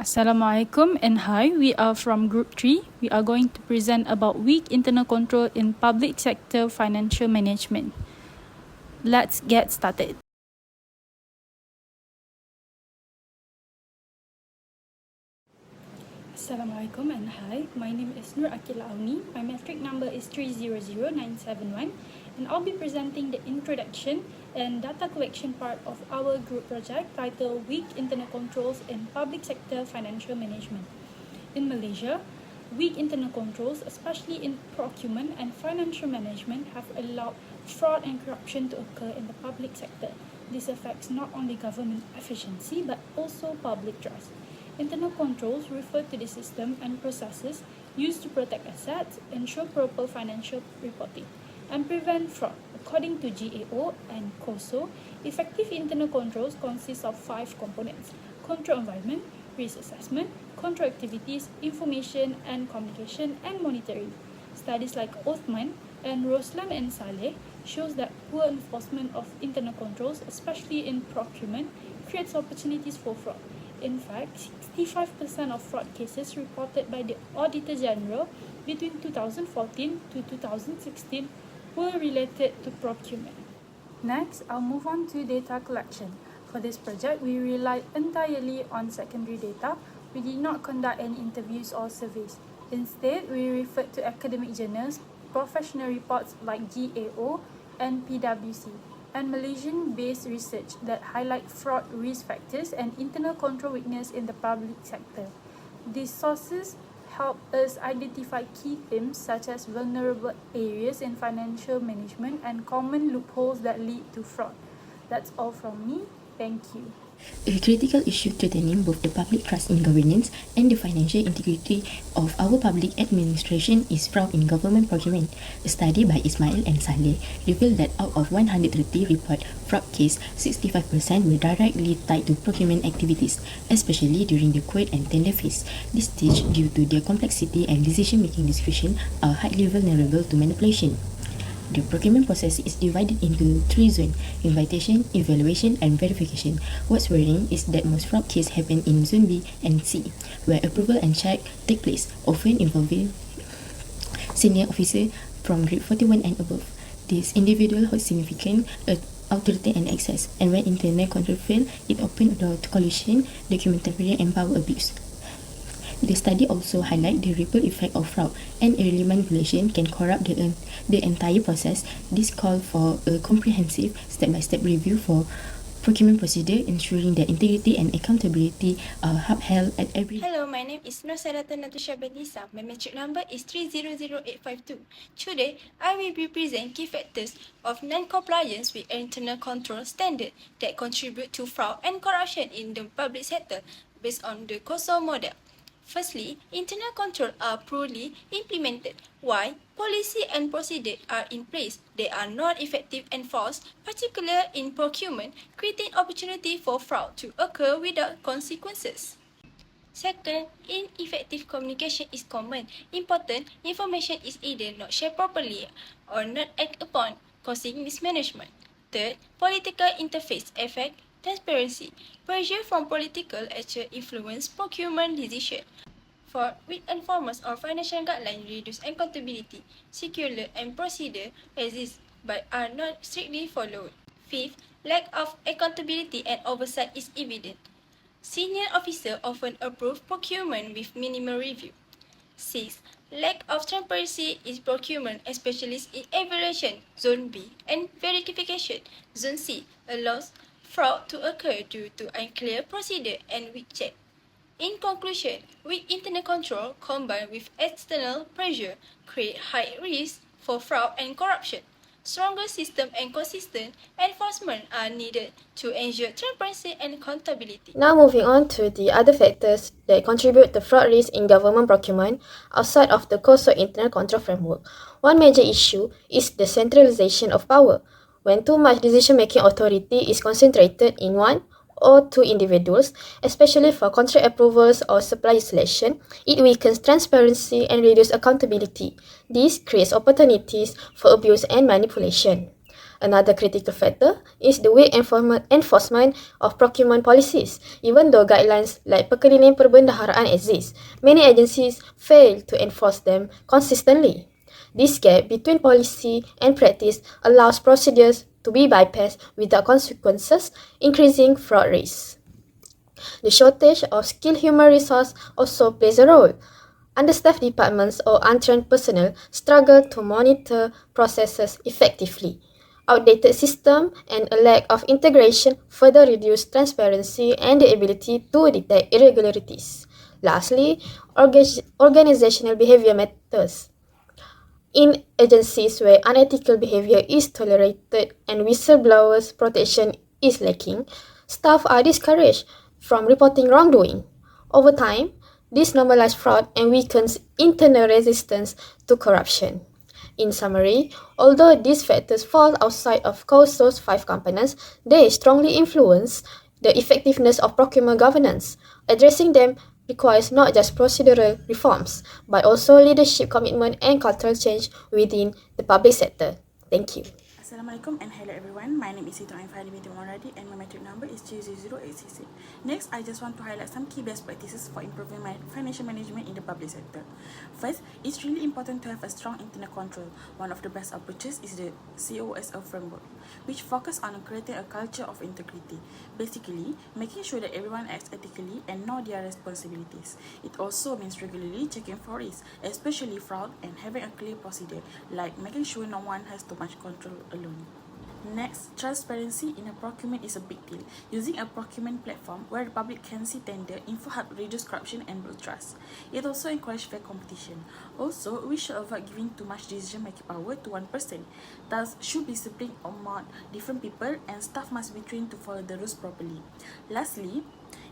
Assalamualaikum and hi, we are from Group 3. We are going to present about weak internal control in public sector financial management. Let's get started. Assalamualaikum and hi, my name is Nur Akila Auni. My metric number is 300971 and I'll be presenting the introduction and data collection part of our group project titled Weak Internal Controls in Public Sector Financial Management. In Malaysia, weak internal controls, especially in procurement and financial management, have allowed fraud and corruption to occur in the public sector. This affects not only government efficiency but also public trust. Internal controls refer to the system and processes used to protect assets, ensure proper financial reporting, and prevent fraud. According to GAO and COSO, effective internal controls consist of 5 components: control environment, risk assessment, control activities, information and communication, and monitoring. Studies like Othman and Roslam and Saleh shows that poor enforcement of internal controls, especially in procurement, creates opportunities for fraud. In fact, 65% of fraud cases reported by the Auditor General between 2014 to 2016 were related to procurement. Next, I'll move on to data collection. For this project, we relied entirely on secondary data. We did not conduct any interviews or surveys. Instead, we referred to academic journals, professional reports like GAO and PwC, and Malaysian-based research that highlight fraud risk factors and internal control weakness in the public sector. These sources help us identify key themes such as vulnerable areas in financial management and common loopholes that lead to fraud. That's all from me. Thank you. A critical issue threatening both the public trust in governance and the financial integrity of our public administration is fraud in government procurement. A study by Ismail and Saleh revealed that out of 130 report fraud cases, 65% were directly tied to procurement activities, especially during the quote and tender phase. This stage, due to their complexity and decision-making discretion, are highly vulnerable to manipulation. The procurement process is divided into 3 zones: invitation, evaluation, and verification. What's worrying is that most fraud cases happen in Zone B and C, where approval and check take place, often involving senior officers from grade 41 and above. These individuals hold significant authority and access, and when internal control fail, it opens the door to collusion, document tampering, and power abuse. The study also highlights the ripple effect of fraud and early manipulation can corrupt the entire process. This calls for a comprehensive step-by-step review for procurement procedure, ensuring that integrity and accountability are upheld at every. Hello, my name is Nur Sadatan Natusha Benisa. My metric number is 300852. Today, I will be present key factors of non-compliance with internal control standard that contribute to fraud and corruption in the public sector based on the COSO model. Firstly, internal control are poorly implemented. Why? Policy and procedure are in place. They are not effective enforced, particularly in procurement, creating opportunity for fraud to occur without consequences. Second, ineffective communication is common. Important information is either not shared properly or not acted upon, causing mismanagement. Third, political interface affect transparency. Pressure from political actual influence procurement decision. For weak enforcement or financial guidelines reduce accountability. Circular and procedure exist but are not strictly followed. Fifth, lack of accountability and oversight is evident. Senior officers often approve procurement with minimal review. 6. Lack of transparency in procurement, especially in evaluation, Zone B, and verification, Zone C, allows fraud to occur due to unclear procedure and weak check. In conclusion, weak internal control combined with external pressure create high risk for fraud and corruption. Stronger system and consistent enforcement are needed to ensure transparency and accountability. Now moving on to the other factors that contribute to fraud risk in government procurement outside of the COSO internal control framework. One major issue is the centralization of power. When too much decision-making authority is concentrated in one or two individuals, especially for contract approvals or supply selection, it weakens transparency and reduces accountability. This creates opportunities for abuse and manipulation. Another critical factor is the weak enforcement of procurement policies. Even though guidelines like Perkeliling Perbendaharaan exist, many agencies fail to enforce them consistently. This gap between policy and practice allows procedures to be bypassed without consequences, increasing fraud risks. The shortage of skilled human resource also plays a role. Understaffed departments or untrained personnel struggle to monitor processes effectively. Outdated system and a lack of integration further reduce transparency and the ability to detect irregularities. Lastly, organizational behavior matters. In agencies where unethical behavior is tolerated and whistleblowers' protection is lacking, staff are discouraged from reporting wrongdoing. Over time, this normalizes fraud and weakens internal resistance to corruption. In summary, although these factors fall outside of COSO's 5 components, they strongly influence the effectiveness of procurement governance. Addressing them requires not just procedural reforms, but also leadership commitment and cultural change within the public sector. Thank you. Assalamualaikum and hello everyone. My name is Sito Aifani binti Moradi and my metric number is 300866. Next, I just want to highlight some key best practices for improving my financial management in the public sector. First, it's really important to have a strong internal control. One of the best approaches is the COSO framework, which focuses on creating a culture of integrity. Basically, making sure that everyone acts ethically and know their responsibilities. It also means regularly checking for risks, especially fraud, and having a clear procedure, like making sure no one has too much control alone. Next, transparency in a procurement is a big deal. Using a procurement platform where the public can see tender info helps reduce corruption and build trust. It also encourages fair competition. Also, we should avoid giving too much decision-making power to one person. Thus, should be split among different people and staff must be trained to follow the rules properly. Lastly,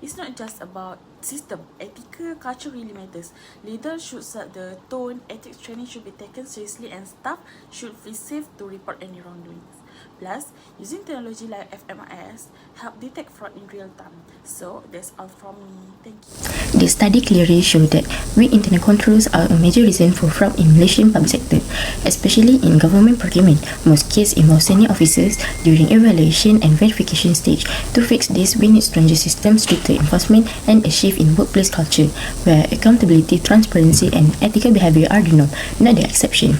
it's not just about system. Ethical culture really matters. Leaders should set the tone, ethics training should be taken seriously, and staff should feel safe to report any wrongdoings. Plus, using technology like FMIS help detect fraud in real time. So, that's all from me. Thank you. The study clearly showed that weak internal controls are a major reason for fraud in Malaysian public sector, especially in government procurement. Most cases involve senior officers during evaluation and verification stage. To fix this, we need stronger systems, stricter enforcement, and a shift in workplace culture, where accountability, transparency, and ethical behavior are the norm, not the exception.